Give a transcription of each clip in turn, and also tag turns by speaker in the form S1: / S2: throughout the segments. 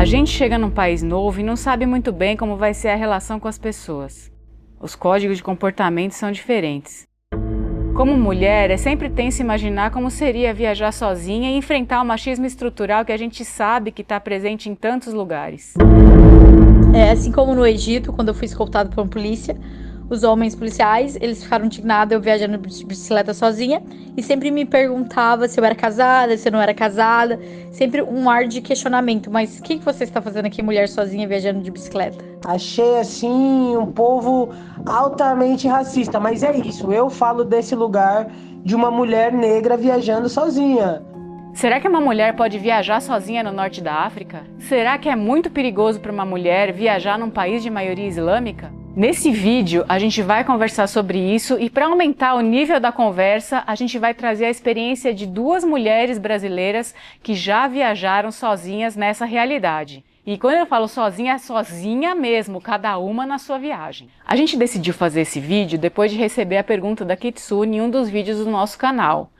S1: A gente chega num país novo e não sabe muito bem como vai ser a relação com as pessoas. Os códigos de comportamento são diferentes. Como mulher, é sempre tenso imaginar como seria viajar sozinha e enfrentar o machismo estrutural que a gente sabe que está presente em tantos lugares.
S2: Assim como no Egito, quando eu fui escoltada por uma polícia, os homens policiais, eles ficaram indignados eu viajando de bicicleta sozinha e sempre me perguntava se eu era casada, se eu não era casada, sempre um ar de questionamento. Mas o que você está fazendo aqui, mulher sozinha, viajando de bicicleta?
S3: Achei, assim, um povo altamente racista, mas é isso, eu falo desse lugar de uma mulher negra viajando sozinha.
S1: Será que uma mulher pode viajar sozinha no norte da África? Será que é muito perigoso para uma mulher viajar num país de maioria islâmica? Nesse vídeo, a gente vai conversar sobre isso e para aumentar o nível da conversa, a gente vai trazer a experiência de duas mulheres brasileiras que já viajaram sozinhas nessa realidade. E quando eu falo sozinha, é sozinha mesmo, cada uma na sua viagem. A gente decidiu fazer esse vídeo depois de receber a pergunta da Kitsune em um dos vídeos do nosso canal.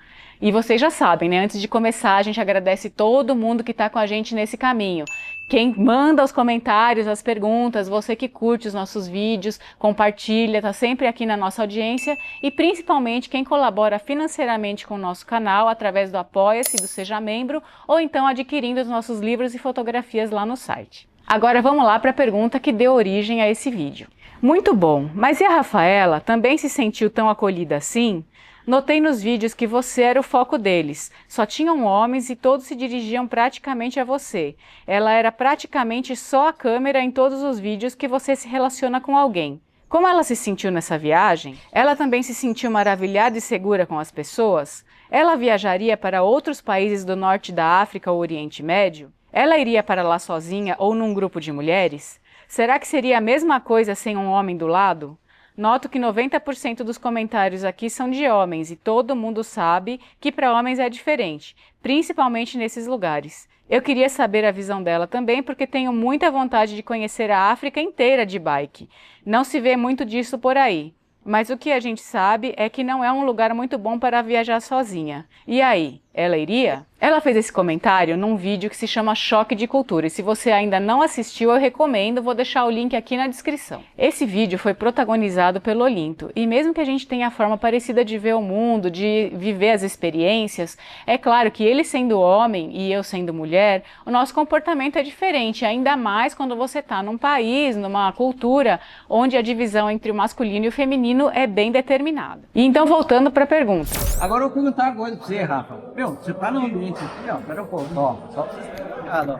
S1: E vocês já sabem, né? Antes de começar, a gente agradece todo mundo que está com a gente nesse caminho. Quem manda os comentários, as perguntas, você que curte os nossos vídeos, compartilha, está sempre aqui na nossa audiência e principalmente quem colabora financeiramente com o nosso canal através do Apoia-se, do Seja Membro ou então adquirindo os nossos livros e fotografias lá no site. Agora vamos lá para a pergunta que deu origem a esse vídeo. Muito bom, mas e a Rafaela também se sentiu tão acolhida assim? Notei nos vídeos que você era o foco deles. Só tinham homens e todos se dirigiam praticamente a você. Ela era praticamente só a câmera em todos os vídeos que você se relaciona com alguém. Como ela se sentiu nessa viagem? Ela também se sentiu maravilhada e segura com as pessoas? Ela viajaria para outros países do norte da África ou Oriente Médio? Ela iria para lá sozinha ou num grupo de mulheres? Será que seria a mesma coisa sem um homem do lado? Noto que 90% dos comentários aqui são de homens e todo mundo sabe que para homens é diferente, principalmente nesses lugares. Eu queria saber a visão dela também porque tenho muita vontade de conhecer a África inteira de bike. Não se vê muito disso por aí, mas o que a gente sabe é que não é um lugar muito bom para viajar sozinha. E aí, ela iria? Ela fez esse comentário num vídeo que se chama Choque de Cultura e se você ainda não assistiu, eu recomendo, vou deixar o link aqui na descrição. Esse vídeo foi protagonizado pelo Olinto e mesmo que a gente tenha a forma parecida de ver o mundo, de viver as experiências, é claro que ele sendo homem e eu sendo mulher, o nosso comportamento é diferente, ainda mais quando você está num país, numa cultura onde a divisão entre o masculino e o feminino é bem determinada. E então voltando para a pergunta.
S4: Agora eu vou perguntar uma coisa pra você, Rafa. Meu, você tá num ambiente aqui, ó, pera um pouco, ó, só pra você ficar ligado, ó.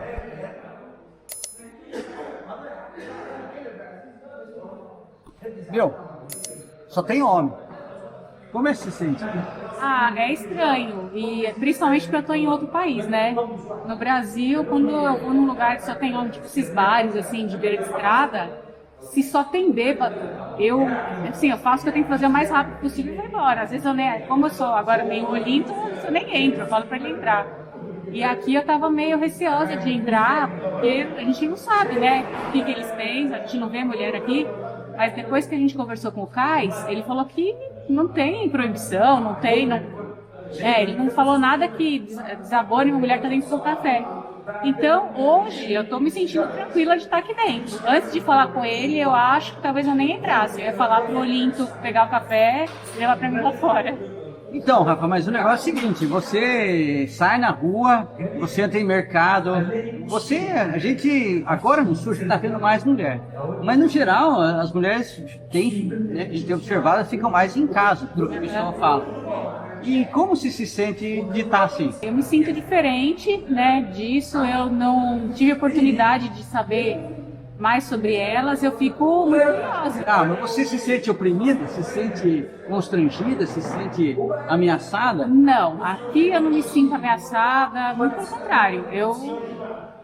S4: Meu, só tem homem. Como é que se sente?
S1: Ah, é estranho, e principalmente porque eu tô em outro país, né? No Brasil, quando eu vou num lugar que só tem homem, tipo esses bares, assim, de beira de estrada, se só tem bêbado, eu faço o que eu tenho que fazer o mais rápido possível e vou embora. Às vezes eu nem, como eu sou agora meio olinto, eu nem entro, eu falo pra ele entrar. E aqui eu tava meio receosa de entrar, porque a gente não sabe, né, o que eles pensam, a gente não vê mulher aqui. Mas depois que a gente conversou com o Cais, ele falou que não tem proibição, ele não falou nada que desabone uma mulher que tá dentro do café. Então, hoje, eu tô me sentindo tranquila de estar aqui dentro. Antes de falar com ele, eu acho que talvez eu nem entrasse. Eu ia falar pro Olinto pegar o café e levar pra mim lá fora.
S4: Então, Rafa, mas o negócio é o seguinte, você sai na rua, você entra em mercado, a gente, agora no sul, a gente tá vendo mais mulher. Mas, no geral, as mulheres né, a gente tem observado, ficam mais em casa, pelo que o pessoal fala. E como se sente de estar assim?
S1: Eu me sinto diferente, né, disso, eu não tive oportunidade de saber mais sobre elas, eu fico muito curiosa.
S4: Ah, mas você se sente oprimida? Se sente constrangida? Se sente ameaçada?
S1: Não, aqui eu não me sinto ameaçada, muito pelo contrário,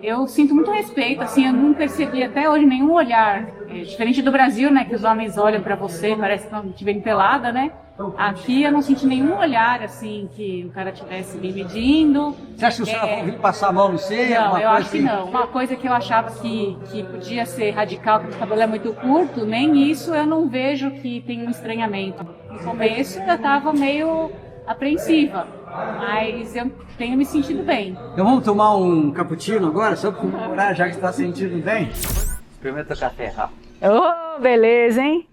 S1: eu sinto muito respeito, assim, eu não percebi até hoje nenhum olhar, diferente do Brasil, né, que os homens olham pra você, parece que estão te vendo pelada, né? Aqui eu não senti nenhum olhar, assim, que o cara estivesse me medindo.
S4: Você acha que os caras vão vir passar a mão no você?
S1: Não, eu acho que
S4: assim?
S1: não. Uma coisa que eu achava que podia ser radical, porque o cabelo é muito curto, nem isso eu não vejo que tem um estranhamento. No começo eu estava meio apreensiva, mas eu tenho me sentido bem.
S4: Então vamos tomar um cappuccino agora, só para comemorar, já que está sentindo bem? Experimenta o café, Rafa.
S1: Oh, beleza, hein?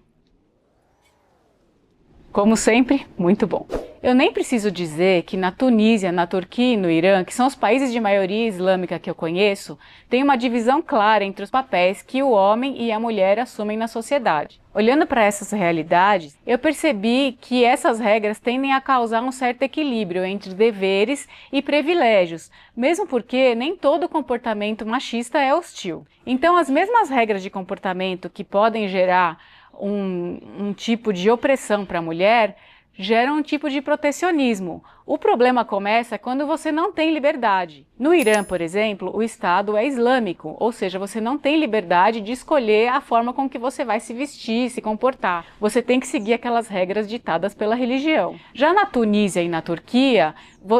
S1: Como sempre, muito bom. Eu nem preciso dizer que na Tunísia, na Turquia e no Irã, que são os países de maioria islâmica que eu conheço, tem uma divisão clara entre os papéis que o homem e a mulher assumem na sociedade. Olhando para essas realidades, eu percebi que essas regras tendem a causar um certo equilíbrio entre deveres e privilégios, mesmo porque nem todo comportamento machista é hostil. Então, as mesmas regras de comportamento que podem gerar um tipo de opressão para a mulher, gera um tipo de protecionismo. O problema começa quando você não tem liberdade. No Irã, por exemplo, o Estado é islâmico, ou seja, você não tem liberdade de escolher a forma com que você vai se vestir, se comportar. Você tem que seguir aquelas regras ditadas pela religião. Já na Tunísia e na Turquia,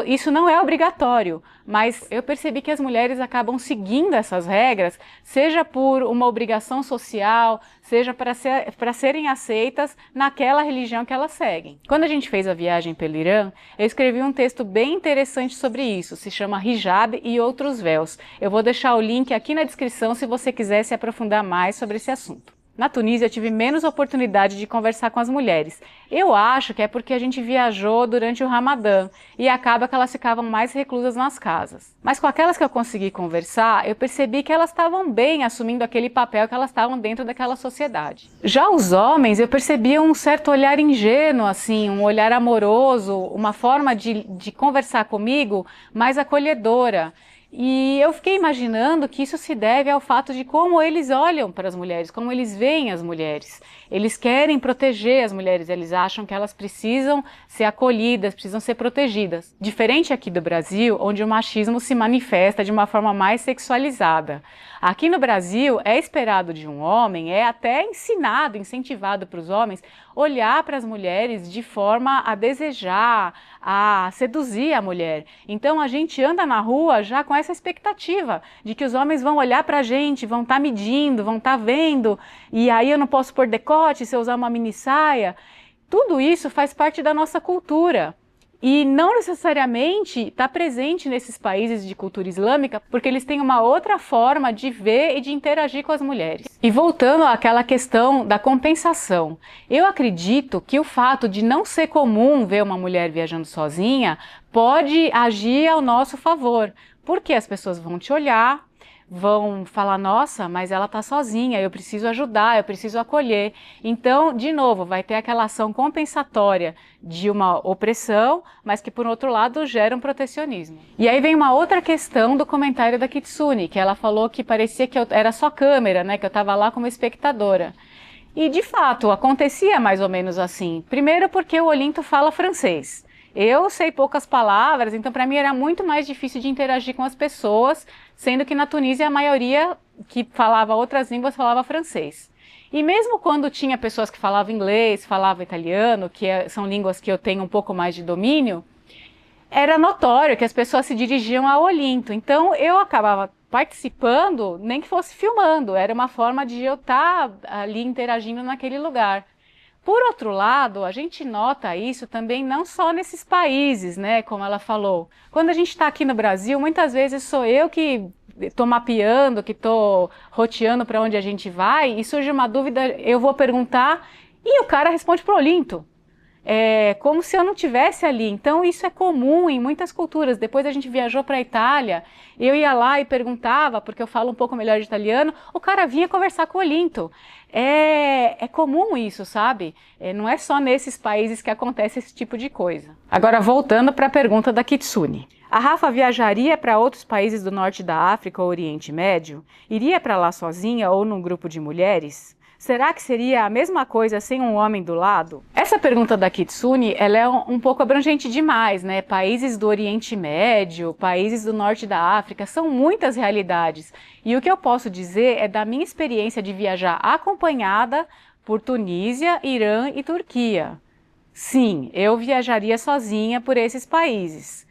S1: isso não é obrigatório, mas eu percebi que as mulheres acabam seguindo essas regras, seja por uma obrigação social, seja para serem aceitas naquela religião que elas seguem. Quando a gente fez a viagem pelo Irã, eu escrevi um texto bem interessante sobre isso, se chama Hijab e Outros Véus. Eu vou deixar o link aqui na descrição se você quiser se aprofundar mais sobre esse assunto. Na Tunísia eu tive menos oportunidade de conversar com as mulheres. Eu acho que é porque a gente viajou durante o Ramadã e acaba que elas ficavam mais reclusas nas casas. Mas com aquelas que eu consegui conversar, eu percebi que elas estavam bem assumindo aquele papel que elas estavam dentro daquela sociedade. Já os homens, eu percebia um certo olhar ingênuo, assim, um olhar amoroso, uma forma de conversar comigo mais acolhedora. E eu fiquei imaginando que isso se deve ao fato de como eles olham para as mulheres, como eles veem as mulheres. Eles querem proteger as mulheres, eles acham que elas precisam ser acolhidas, precisam ser protegidas. Diferente aqui do Brasil, onde o machismo se manifesta de uma forma mais sexualizada. Aqui no Brasil, é esperado de um homem, é até ensinado, incentivado para os homens, olhar para as mulheres de forma a desejar, a seduzir a mulher. Então a gente anda na rua já com essa expectativa de que os homens vão olhar para a gente, vão estar medindo, vão estar vendo, e aí eu não posso pôr decote se eu usar uma mini saia. Tudo isso faz parte da nossa cultura. E não necessariamente está presente nesses países de cultura islâmica, porque eles têm uma outra forma de ver e de interagir com as mulheres. E voltando àquela questão da compensação, eu acredito que o fato de não ser comum ver uma mulher viajando sozinha pode agir ao nosso favor, porque as pessoas vão te olhar, vão falar, nossa, mas ela está sozinha, eu preciso ajudar, eu preciso acolher. Então, de novo, vai ter aquela ação compensatória de uma opressão, mas que, por outro lado, gera um protecionismo. E aí vem uma outra questão do comentário da Kitsune, que ela falou que parecia que eu era só câmera, né, que eu estava lá como espectadora. E, de fato, acontecia mais ou menos assim. Primeiro porque o Olinto fala francês. Eu sei poucas palavras, então para mim era muito mais difícil de interagir com as pessoas, sendo que na Tunísia a maioria que falava outras línguas falava francês. E mesmo quando tinha pessoas que falavam inglês, falavam italiano, são línguas que eu tenho um pouco mais de domínio, era notório que as pessoas se dirigiam ao Olinto. Então eu acabava participando, nem que fosse filmando, era uma forma de eu estar ali interagindo naquele lugar. Por outro lado, a gente nota isso também não só nesses países, né, como ela falou. Quando a gente está aqui no Brasil, muitas vezes sou eu que estou mapeando, que estou roteando para onde a gente vai, e surge uma dúvida, eu vou perguntar, e o cara responde pro Olinto. É como se eu não estivesse ali. Então isso é comum em muitas culturas. Depois a gente viajou para a Itália, eu ia lá e perguntava, porque eu falo um pouco melhor de italiano, o cara vinha conversar com o Olinto. É comum isso, sabe? Não é só nesses países que acontece esse tipo de coisa. Agora voltando para a pergunta da Kitsune. A Rafa viajaria para outros países do norte da África ou Oriente Médio? Iria para lá sozinha ou num grupo de mulheres? Será que seria a mesma coisa sem um homem do lado? Essa pergunta da Kitsune, ela é um pouco abrangente demais, né? Países do Oriente Médio, países do Norte da África, são muitas realidades. E o que eu posso dizer é da minha experiência de viajar acompanhada por Tunísia, Irã e Turquia. Sim, eu viajaria sozinha por esses países.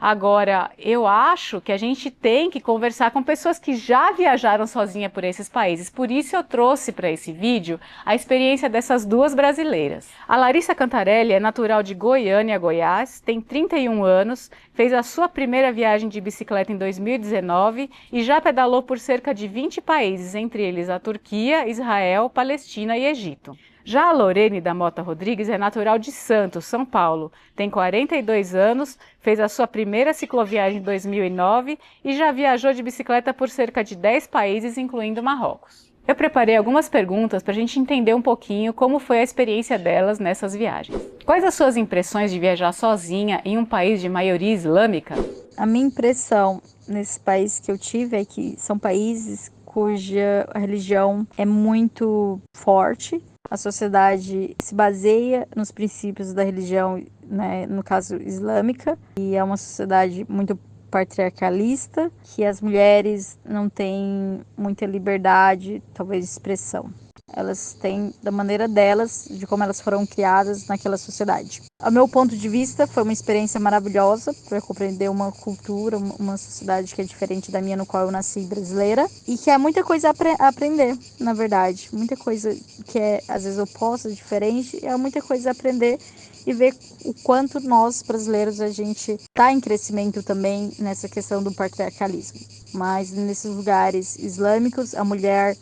S1: Agora, eu acho que a gente tem que conversar com pessoas que já viajaram sozinha por esses países. Por isso eu trouxe para esse vídeo a experiência dessas duas brasileiras. A Larissa Cantarelli é natural de Goiânia, Goiás, tem 31 anos, fez a sua primeira viagem de bicicleta em 2019 e já pedalou por cerca de 20 países, entre eles a Turquia, Israel, Palestina e Egito. Já a Lorene da Mota Rodrigues é natural de Santos, São Paulo, tem 42 anos, fez a sua primeira cicloviagem em 2009 e já viajou de bicicleta por cerca de 10 países, incluindo Marrocos. Eu preparei algumas perguntas para a gente entender um pouquinho como foi a experiência delas nessas viagens. Quais as suas impressões de viajar sozinha em um país de maioria islâmica?
S2: A minha impressão nesse país que eu tive é que são países cuja religião é muito forte. A sociedade se baseia nos princípios da religião, né, no caso islâmica, e é uma sociedade muito patriarcalista, que as mulheres não têm muita liberdade, talvez, de expressão. Elas têm da maneira delas, de como elas foram criadas naquela sociedade. Ao meu ponto de vista, foi uma experiência maravilhosa para compreender uma cultura, uma sociedade que é diferente da minha, no qual eu nasci, brasileira, e que há muita coisa a aprender, na verdade. Muita coisa que é, às vezes, oposta, diferente, e há muita coisa a aprender e ver o quanto nós, brasileiros, a gente está em crescimento também nessa questão do patriarcalismo. Mas nesses lugares islâmicos, a mulher,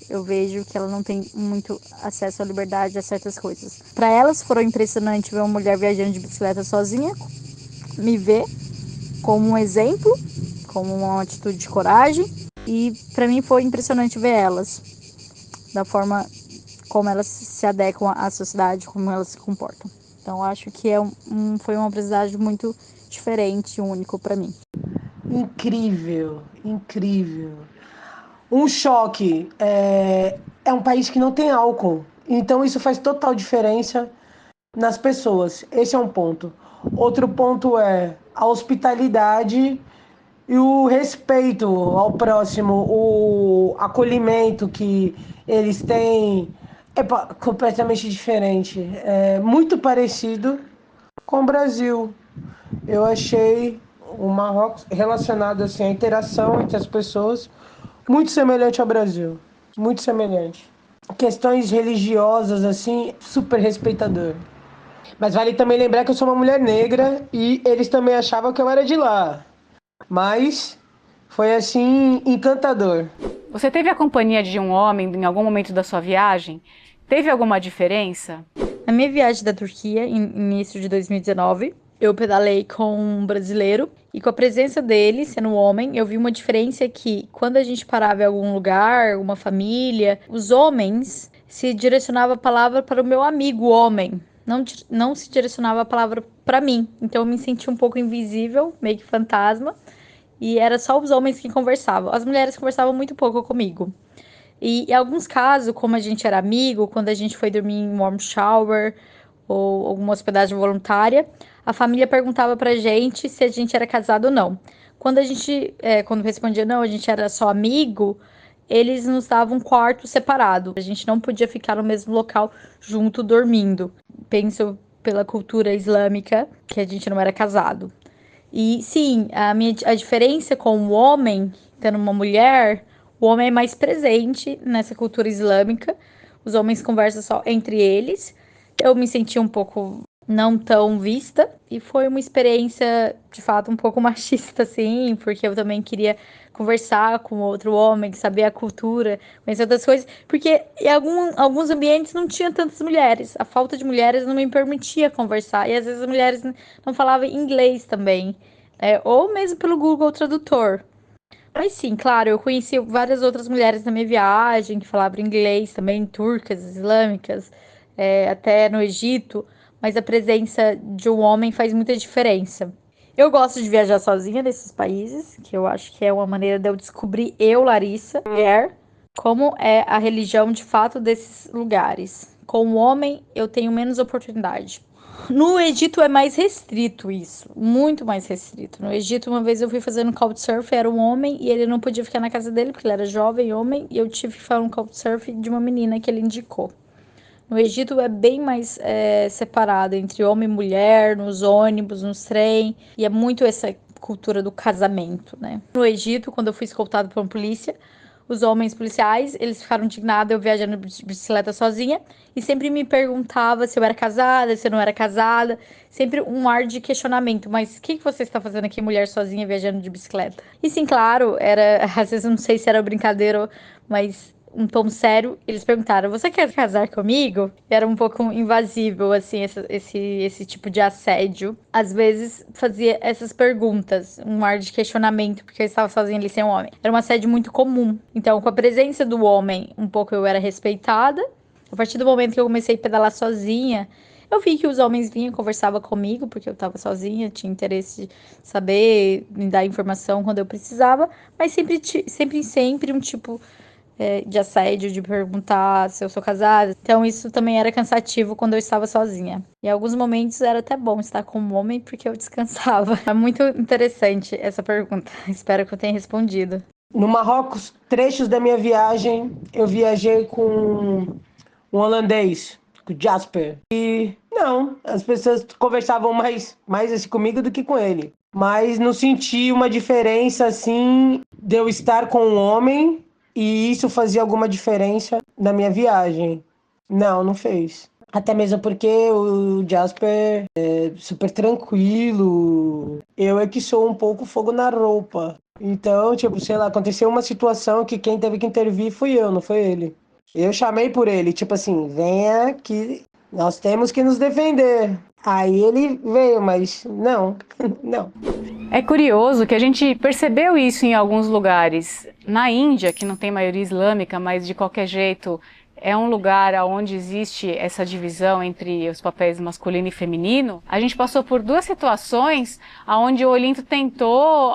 S2: eu vejo que ela não tem muito acesso à liberdade, a certas coisas. Para elas foram impressionante ver uma mulher viajando de bicicleta sozinha, me ver como um exemplo, como uma atitude de coragem. E para mim foi impressionante ver elas, da forma como elas se adequam à sociedade, como elas se comportam. Então acho que foi uma aprendizagem muito diferente e único para mim.
S3: Incrível, incrível. Um choque. É um país que não tem álcool. Então isso faz total diferença nas pessoas. Esse é um ponto. Outro ponto é a hospitalidade e o respeito ao próximo, o acolhimento que eles têm completamente diferente. É muito parecido com o Brasil. Eu achei o Marrocos relacionado assim à interação entre as pessoas muito semelhante ao Brasil, muito semelhante. Questões religiosas assim, super respeitador. Mas vale também lembrar que eu sou uma mulher negra e eles também achavam que eu era de lá. Mas foi assim encantador.
S1: Você teve a companhia de um homem em algum momento da sua viagem? Teve alguma diferença?
S2: Na minha viagem da Turquia, em início de 2019, eu pedalei com um brasileiro e com a presença dele, sendo um homem, eu vi uma diferença que quando a gente parava em algum lugar, uma família, os homens se direcionavam a palavra para o meu amigo homem, não se direcionava a palavra para mim. Então eu me senti um pouco invisível, meio que fantasma, e era só os homens que conversavam. As mulheres conversavam muito pouco comigo. E em alguns casos, como a gente era amigo, quando a gente foi dormir em warm shower ou alguma hospedagem voluntária, a família perguntava pra gente se a gente era casado ou não. Quando respondia não, a gente era só amigo, eles nos davam um quarto separado. A gente não podia ficar no mesmo local junto dormindo. Penso pela cultura islâmica que a gente não era casado. E sim, a diferença com o homem, tendo uma mulher, o homem é mais presente nessa cultura islâmica. Os homens conversam só entre eles. Eu me senti um pouco não tão vista e foi uma experiência, de fato, um pouco machista, assim, porque eu também queria conversar com outro homem, saber a cultura, conhecer outras coisas, porque em alguns ambientes não tinha tantas mulheres. A falta de mulheres não me permitia conversar e às vezes as mulheres não falavam inglês também, ou mesmo pelo Google Tradutor. Mas sim, claro, eu conheci várias outras mulheres na minha viagem que falavam inglês também, turcas, islâmicas, até no Egito, mas a presença de um homem faz muita diferença. Eu gosto de viajar sozinha nesses países, que eu acho que é uma maneira de eu descobrir Larissa, mulher, como é a religião de fato desses lugares. Com o homem, eu tenho menos oportunidade. No Egito é mais restrito isso, muito mais restrito. No Egito, uma vez eu fui fazendo couchsurf, era um homem e ele não podia ficar na casa dele porque ele era jovem, homem, e eu tive que fazer um couchsurf de uma menina que ele indicou. No Egito é bem mais separado entre homem e mulher, nos ônibus, nos trem, e é muito essa cultura do casamento, né? No Egito, quando eu fui escoltado por uma polícia, os homens policiais, eles ficaram indignados eu viajando de bicicleta sozinha e sempre me perguntava se eu era casada, se eu não era casada, sempre um ar de questionamento, mas o que você está fazendo aqui, mulher sozinha viajando de bicicleta? E sim, claro, era, às vezes eu não sei se era brincadeira, mas um tom sério, eles perguntaram, você quer casar comigo? Era um pouco invasivo, assim, esse tipo de assédio. Às vezes fazia essas perguntas, um ar de questionamento, porque eu estava sozinha ali sem um homem. Era um assédio muito comum. Então, com a presença do homem, um pouco eu era respeitada. A partir do momento que eu comecei a pedalar sozinha, eu vi que os homens vinham e conversavam comigo, porque eu estava sozinha, tinha interesse de saber, me dar informação quando eu precisava, mas sempre um tipo de assédio, de perguntar se eu sou casada. Então isso também era cansativo quando eu estava sozinha. Em alguns momentos era até bom estar com um homem porque eu descansava. É muito interessante essa pergunta. Espero que eu tenha respondido.
S3: No Marrocos, trechos da minha viagem, eu viajei com um holandês, com o Jasper. E não, as pessoas conversavam mais assim comigo do que com ele. Mas não senti uma diferença assim de eu estar com um homem e isso fazia alguma diferença na minha viagem. Não, não fez. Até mesmo porque o Jasper é super tranquilo. Eu é que sou um pouco fogo na roupa. Então, tipo, sei lá, aconteceu uma situação que quem teve que intervir fui eu, não foi ele. Eu chamei por ele, tipo assim, venha que nós temos que nos defender. Aí ele veio, mas não, não.
S1: É curioso que a gente percebeu isso em alguns lugares. Na Índia, que não tem maioria islâmica, mas de qualquer jeito é um lugar onde existe essa divisão entre os papéis masculino e feminino. A gente passou por duas situações onde o Olinto tentou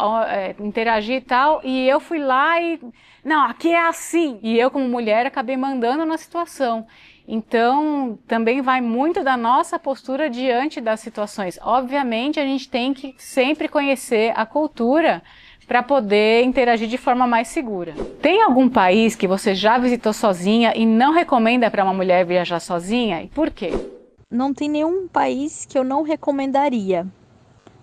S1: interagir e tal, e eu fui lá e... Não, aqui é assim! E eu, como mulher, acabei mandando na situação. Então, também vai muito da nossa postura diante das situações. Obviamente, a gente tem que sempre conhecer a cultura para poder interagir de forma mais segura. Tem algum país que você já visitou sozinha e não recomenda para uma mulher viajar sozinha? E por quê?
S2: Não tem nenhum país que eu não recomendaria,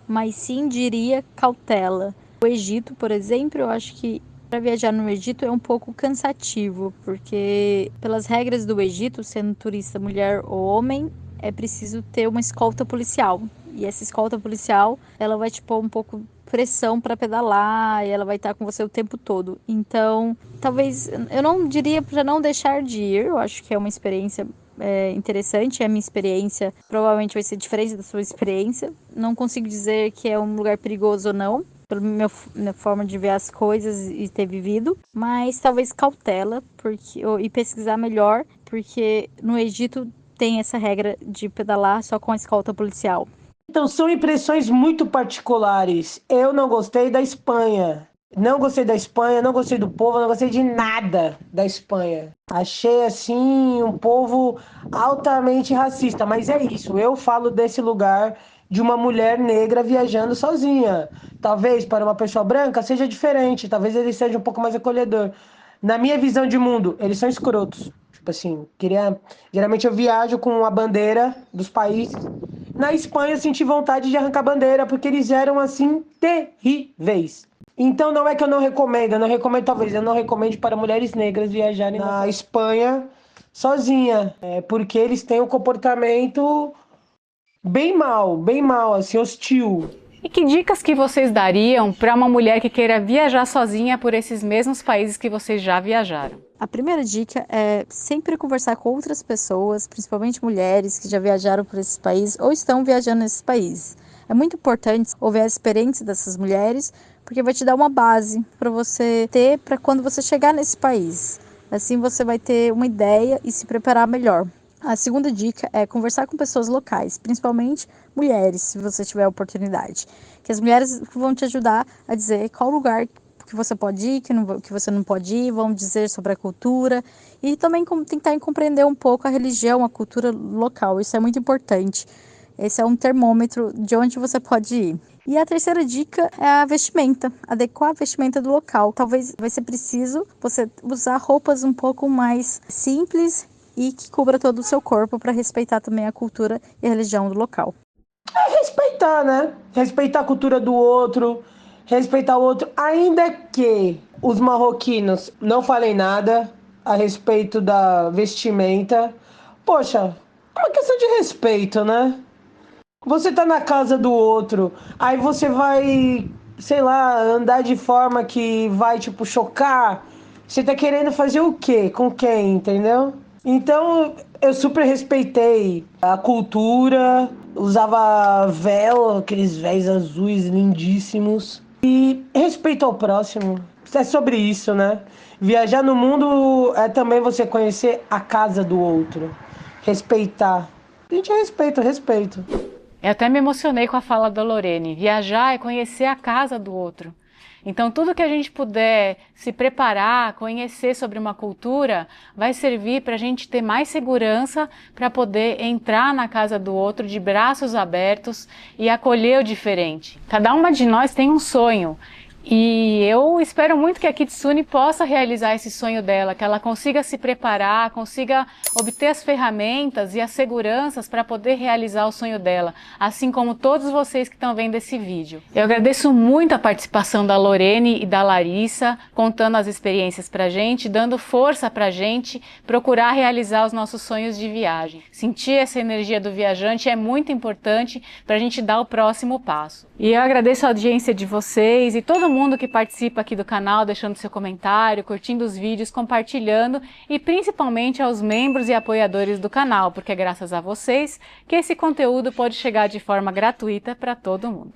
S2: mas sim diria cautela. O Egito, por exemplo, eu acho que para viajar no Egito é um pouco cansativo, porque pelas regras do Egito, sendo turista mulher ou homem, é preciso ter uma escolta policial. E essa escolta policial, ela vai te pôr um pouco pressão para pedalar, e ela vai estar com você o tempo todo. Então, talvez, eu não diria para não deixar de ir, eu acho que é uma experiência interessante, a minha experiência provavelmente vai ser diferente da sua experiência. Não consigo dizer que é um lugar perigoso ou não, pela minha forma de ver as coisas e ter vivido, mas talvez cautela e pesquisar melhor, porque no Egito tem essa regra de pedalar só com a escolta policial.
S3: Então, são impressões muito particulares. Eu não gostei da Espanha. Não gostei da Espanha, não gostei do povo, não gostei de nada da Espanha. Achei, assim, um povo altamente racista. Mas é isso, eu falo desse lugar de uma mulher negra viajando sozinha. Talvez para uma pessoa branca seja diferente, talvez ele seja um pouco mais acolhedor. Na minha visão de mundo, eles são escrotos. Tipo assim, geralmente eu viajo com a bandeira dos países. Na Espanha eu senti vontade de arrancar a bandeira, porque eles eram, assim, terríveis. Então não é que eu não recomendo, talvez eu não recomende para mulheres negras viajarem na Espanha sozinha, porque eles têm um comportamento bem mal, assim, hostil.
S1: E que dicas que vocês dariam para uma mulher que queira viajar sozinha por esses mesmos países que vocês já viajaram?
S2: A primeira dica é sempre conversar com outras pessoas, principalmente mulheres que já viajaram por esses países ou estão viajando nesses países. É muito importante ouvir a experiência dessas mulheres, porque vai te dar uma base para você ter para quando você chegar nesse país. Assim você vai ter uma ideia e se preparar melhor. A segunda dica é conversar com pessoas locais, principalmente mulheres, se você tiver a oportunidade. Que as mulheres vão te ajudar a dizer qual lugar que você pode ir, que você não pode ir, vão dizer sobre a cultura e também tentar compreender um pouco a religião, a cultura local. Isso é muito importante. Esse é um termômetro de onde você pode ir. E a terceira dica é a vestimenta, adequar a vestimenta do local. Talvez vai ser preciso você usar roupas um pouco mais simples e que cubra todo o seu corpo para respeitar também a cultura e a religião do local.
S3: É respeitar respeitar, né? Respeitar a cultura do outro, respeitar o outro, ainda que os marroquinos não falem nada a respeito da vestimenta. Poxa, é uma questão de respeito, né? Você tá na casa do outro, aí você vai, sei lá, andar de forma que vai, tipo, chocar. Você tá querendo fazer o quê? Com quem, entendeu? Então, eu super respeitei a cultura, usava véu, aqueles véus azuis lindíssimos. E respeito ao próximo. É sobre isso, né? Viajar no mundo é também você conhecer a casa do outro. Respeitar. A gente respeita, respeito.
S1: Eu até me emocionei com a fala da Lorene. Viajar é conhecer a casa do outro. Então, tudo que a gente puder se preparar, conhecer sobre uma cultura, vai servir para a gente ter mais segurança para poder entrar na casa do outro de braços abertos e acolher o diferente. Cada uma de nós tem um sonho. E eu espero muito que a Kitsune possa realizar esse sonho dela, que ela consiga se preparar, consiga obter as ferramentas e as seguranças para poder realizar o sonho dela, assim como todos vocês que estão vendo esse vídeo. Eu agradeço muito a participação da Lorene e da Larissa, contando as experiências pra gente, dando força pra gente procurar realizar os nossos sonhos de viagem. Sentir essa energia do viajante é muito importante para a gente dar o próximo passo. E eu agradeço a audiência de vocês e todo mundo que participa aqui do canal, deixando seu comentário, curtindo os vídeos, compartilhando e principalmente aos membros e apoiadores do canal, porque é graças a vocês que esse conteúdo pode chegar de forma gratuita para todo mundo.